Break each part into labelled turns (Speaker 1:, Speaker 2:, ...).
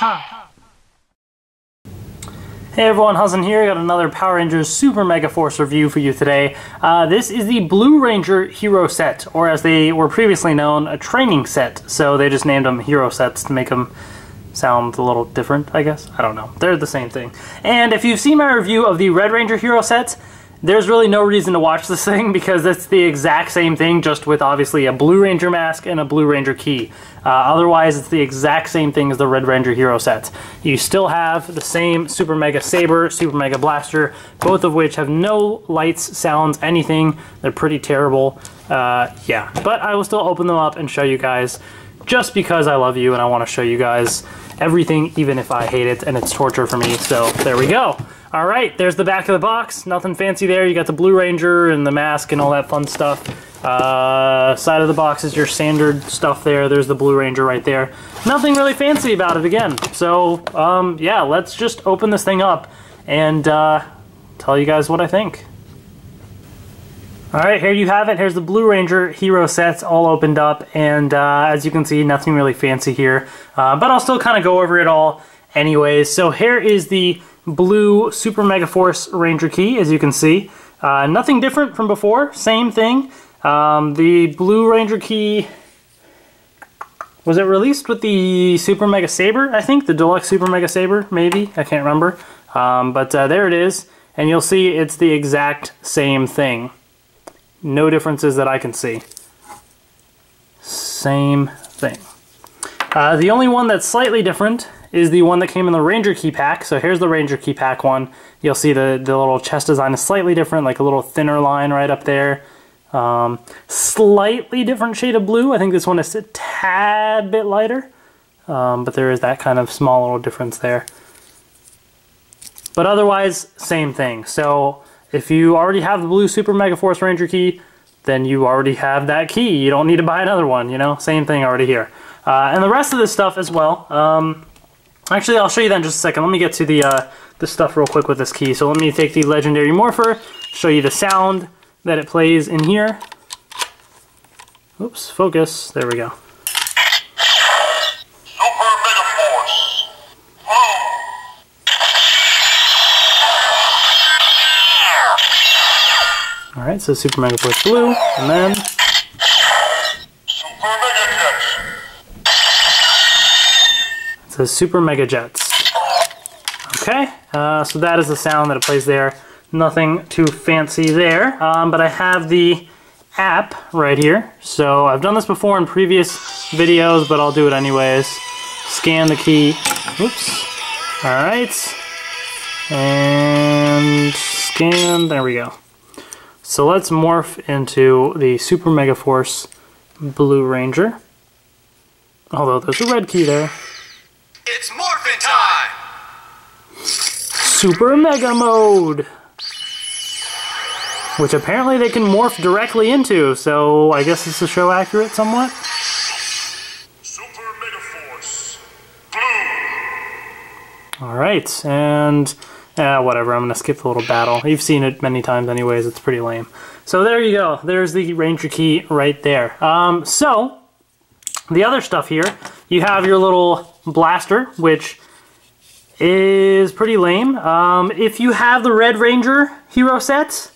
Speaker 1: Hey everyone, Huzzen here. Got another Power Rangers Super Mega Force review for you today. This is the Blue Ranger Hero Set, or as they were previously known, a training set. So they just named them Hero Sets to make them sound a little different, I guess. I don't know. They're the same thing. And if you've seen my review of the Red Ranger Hero Set, there's really no reason to watch this thing because it's the exact same thing, just with obviously a Blue Ranger mask and a Blue Ranger key. Otherwise, it's the exact same thing as the Red Ranger Hero Set. You still have the same Super Mega Saber, Super Mega Blaster, both of which have no lights, sounds, anything. They're pretty terrible. Yeah, but I will still open them up and show you guys just because I love you and I want to show you guys everything, even if I hate it and it's torture for me. So there we go. All right, there's the back of the box. Nothing fancy there. You got the Blue Ranger and the mask and all that fun stuff. Side of the box is your standard stuff there. There's the Blue Ranger right there. Nothing really fancy about it again. So, yeah, let's just open this thing up and tell you guys what I think. All right, here you have it. Here's the Blue Ranger Hero Sets all opened up. And as you can see, nothing really fancy here. But I'll still kind of go over it all anyways. So here is the Blue Super Mega Force Ranger key, as you can see. Nothing different from before, same thing. The Blue Ranger key, was it released with the Super Mega Saber? I think the Deluxe Super Mega Saber, maybe, I can't remember. But there it is, and you'll see it's the exact same thing. No differences that I can see. Same thing. The only one that's slightly different is the one that came in the Ranger Key Pack. So here's the Ranger Key Pack one. You'll see the little chest design is slightly different, like a little thinner line right up there. Slightly different shade of blue. I think this one is a tad bit lighter. But there is that kind of small little difference there. But otherwise, same thing. So if you already have the Blue Super Mega Force Ranger key, then you already have that key. You don't need to buy another one, you know? Same thing already here. And the rest of this stuff as well. Actually, I'll show you that in just a second. Let me get to the stuff real quick with this key. So let me take the Legendary Morpher, show you the sound that it plays in here. Oops, focus. There we go.
Speaker 2: Super Mega Force.
Speaker 1: All right, so Super Mega Force Blue, and then
Speaker 2: Super Mega Jets.
Speaker 1: it says Super Mega Jets. Okay, so that is the sound that it plays there. Nothing too fancy there, but I have the app right here. So I've done this before in previous videos, but I'll do it anyways. Scan the key. Oops. All right. And scan. There we go. So let's morph into the Super Mega Force Blue Ranger. Although there's a red key there.
Speaker 2: It's morphin' time!
Speaker 1: Super Mega Mode! Which apparently they can morph directly into, so I guess this is show accurate somewhat.
Speaker 2: Super Mega Force. Blue.
Speaker 1: Alright, and whatever, I'm gonna skip the little battle. You've seen it many times anyways, it's pretty lame. So there you go, there's the Ranger key right there. So, the other stuff here, you have your little blaster, which is pretty lame. If you have the Red Ranger Hero Set,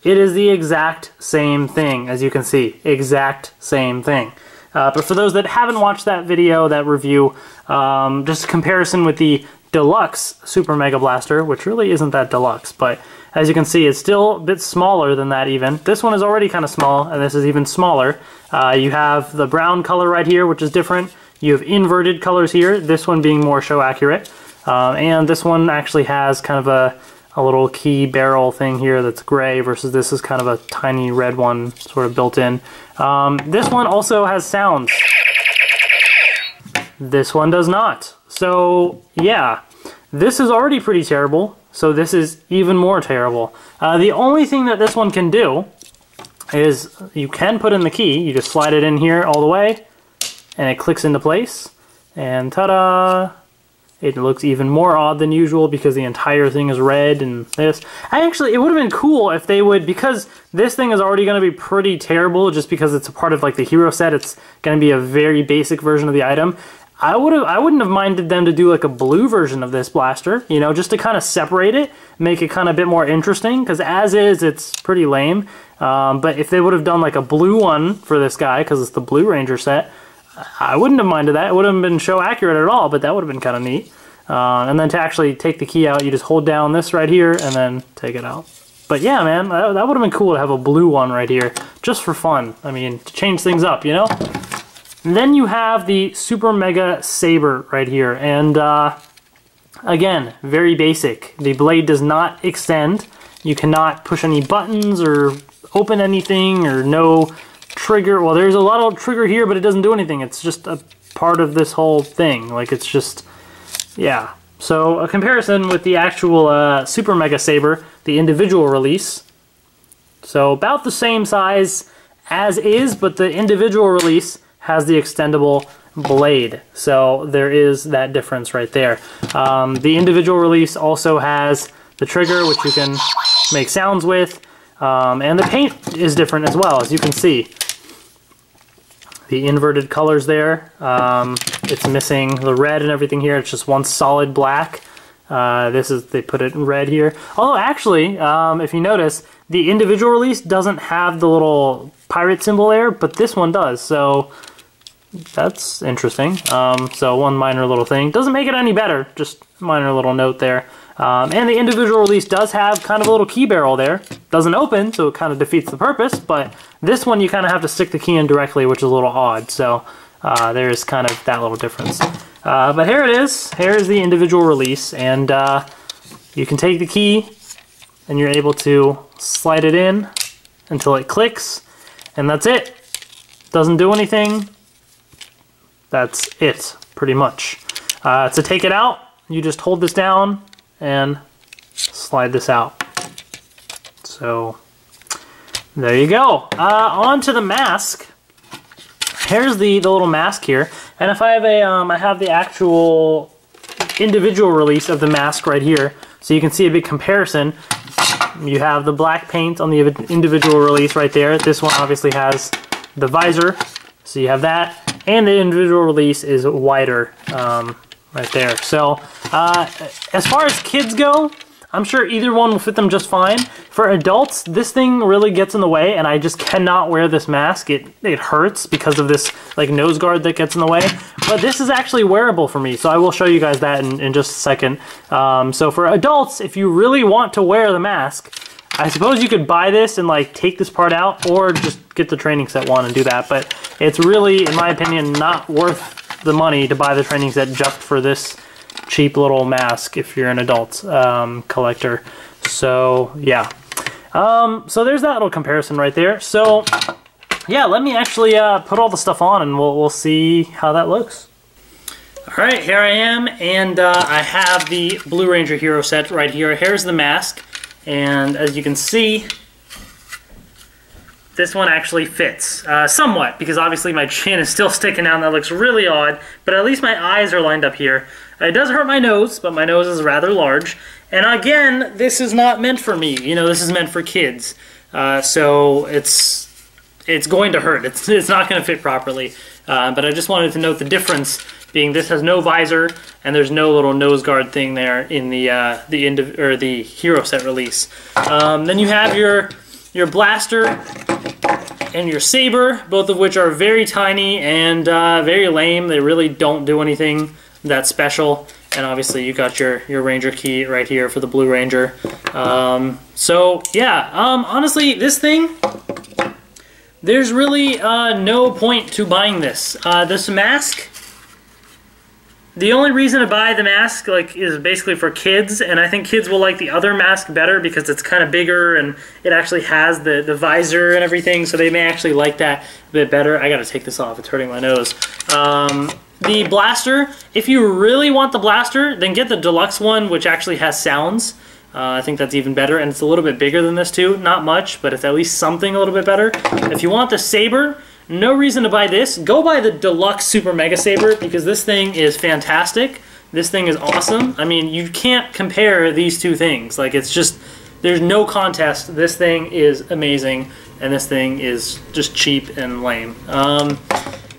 Speaker 1: it is the exact same thing, as you can see. Exact same thing. But for those that haven't watched that video, that review, just a comparison with the Deluxe Super Mega Blaster, which really isn't that deluxe, but as you can see, it's still a bit smaller than that even. This one is already kind of small, and this is even smaller. You have the brown color right here, which is different. You have inverted colors here, this one being more show accurate. And this one actually has kind of a little key barrel thing here that's gray versus this is kind of a tiny red one sort of built in. This one also has sounds. This one does not. So yeah, this is already pretty terrible, so this is even more terrible. The only thing that this one can do is you can put in the key. You just slide it in here all the way and it clicks into place, and ta-da! It looks even more odd than usual because the entire thing is red and this. It would have been cool if they would, because this thing is already going to be pretty terrible just because it's a part of like the hero set. It's going to be a very basic version of the item. I wouldn't have minded them to do like a blue version of this blaster, you know, just to kind of separate it, make it kind of a bit more interesting, because as is, it's pretty lame. But if they would have done like a blue one for this guy, because it's the Blue Ranger set, I wouldn't have minded that. It wouldn't have been show accurate at all, but that would have been kind of neat. And then to actually take the key out, you just hold down this right here and then take it out. But yeah, man, that would have been cool to have a blue one right here, just for fun. I mean, to change things up, you know? And then you have the Super Mega Saber right here, and again, very basic. The blade does not extend. You cannot push any buttons or open anything, or no trigger. Well, there's a lot of trigger here, but it doesn't do anything. It's just a part of this whole thing. Like, it's just, yeah. So a comparison with the actual Super Mega Saber, the individual release. So about the same size as is, but the individual release has the extendable blade. So there is that difference right there. The individual release also has the trigger, which you can make sounds with, and the paint is different as well, as you can see. The inverted colors there. It's missing the red and everything here. It's just one solid black. They put it in red here. Although actually, if you notice, the individual release doesn't have the little pirate symbol there, but this one does. So that's interesting. So one minor little thing. Doesn't make it any better, just a minor little note there. And the individual release does have kind of a little key barrel there. Doesn't open, so it kind of defeats the purpose, but this one you kind of have to stick the key in directly, which is a little odd. So there's kind of that little difference. But here it is. Here is the individual release, and you can take the key and you're able to slide it in until it clicks, and that's it. Doesn't do anything. That's it, pretty much. To take it out, you just hold this down and slide this out. So there you go. On to the mask. Here's the little mask here, and if I have I have the actual individual release of the mask right here, so you can see a big comparison. You have the black paint on the individual release right there. This one obviously has the visor, so you have that. And the individual release is wider right there. So as far as kids go, I'm sure either one will fit them just fine. For adults, this thing really gets in the way, and I just cannot wear this mask. It hurts because of this like nose guard that gets in the way. But this is actually wearable for me, so I will show you guys that in just a second. So for adults, if you really want to wear the mask, I suppose you could buy this and like take this part out, or just get the training set one and do that. But it's really, in my opinion, not worth the money to buy the training set just for this cheap little mask if you're an adult collector. So yeah. So there's that little comparison right there. So yeah, let me actually put all the stuff on, and we'll see how that looks. All right, here I am, and I have the Blue Ranger Hero set right here. Here's the mask. And as you can see, this one actually fits somewhat, because obviously my chin is still sticking out and that looks really odd, but at least my eyes are lined up here. It does hurt my nose, but my nose is rather large. And again, this is not meant for me. You know, this is meant for kids. So it's going to hurt. It's not going to fit properly. But I just wanted to note the difference, being this has no visor and there's no little nose guard thing there in the Hero set release. Then you have your blaster and your saber, both of which are very tiny and very lame. They really don't do anything that special. And obviously you got your Ranger key right here for the Blue Ranger. So yeah, honestly, this thing, there's really no point to buying this. This mask, the only reason to buy the mask is basically for kids, and I think kids will like the other mask better because it's kind of bigger and it actually has the visor and everything, so they may actually like that a bit better. I gotta take this off, it's hurting my nose. The blaster, if you really want the blaster, then get the deluxe one, which actually has sounds. I think that's even better, and it's a little bit bigger than this too. Not much, but it's at least something a little bit better. If you want the saber, no reason to buy this. Go buy the deluxe Super Mega Saber, because this thing is fantastic. This thing is awesome. I mean, you can't compare these two things. Like, it's just, there's no contest. This thing is amazing, and this thing is just cheap and lame.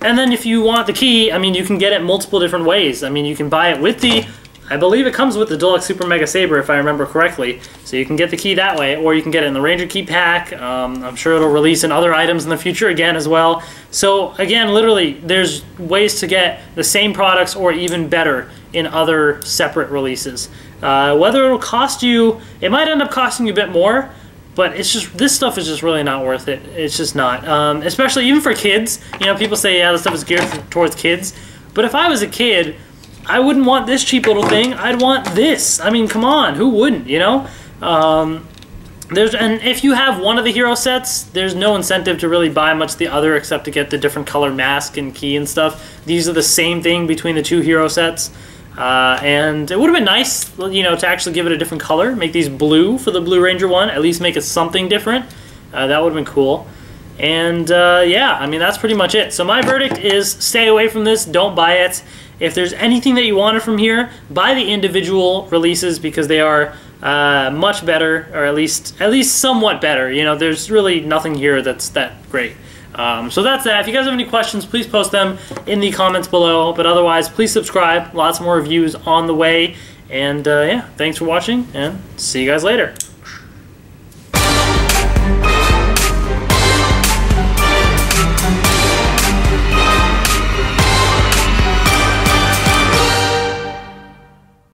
Speaker 1: And then if you want the key, I mean, you can get it multiple different ways. I mean, you can buy it with the, I believe it comes with the Deluxe Super Mega Saber, if I remember correctly. So you can get the key that way, or you can get it in the Ranger Key Pack. I'm sure it'll release in other items in the future again as well. So again, literally, there's ways to get the same products or even better in other separate releases. Whether it'll cost you, it might end up costing you a bit more, but it's just, this stuff is just really not worth it. It's just not. Especially even for kids. You know, people say, yeah, this stuff is geared towards kids. But if I was a kid, I wouldn't want this cheap little thing. I'd want this. I mean, come on, who wouldn't, you know? And if you have one of the hero sets, there's no incentive to really buy much of the other except to get the different color mask and key and stuff. These are the same thing between the two hero sets. And it would have been nice, you know, to actually give it a different color. Make these blue for the Blue Ranger one. At least make it something different. That would have been cool. And yeah, I mean, that's pretty much it. So my verdict is stay away from this. Don't buy it. If there's anything that you wanted from here, buy the individual releases because they are much better, or at least somewhat better. You know, there's really nothing here that's that great. So that's that. If you guys have any questions, please post them in the comments below. But otherwise, please subscribe. Lots more reviews on the way. And yeah, thanks for watching, and see you guys later.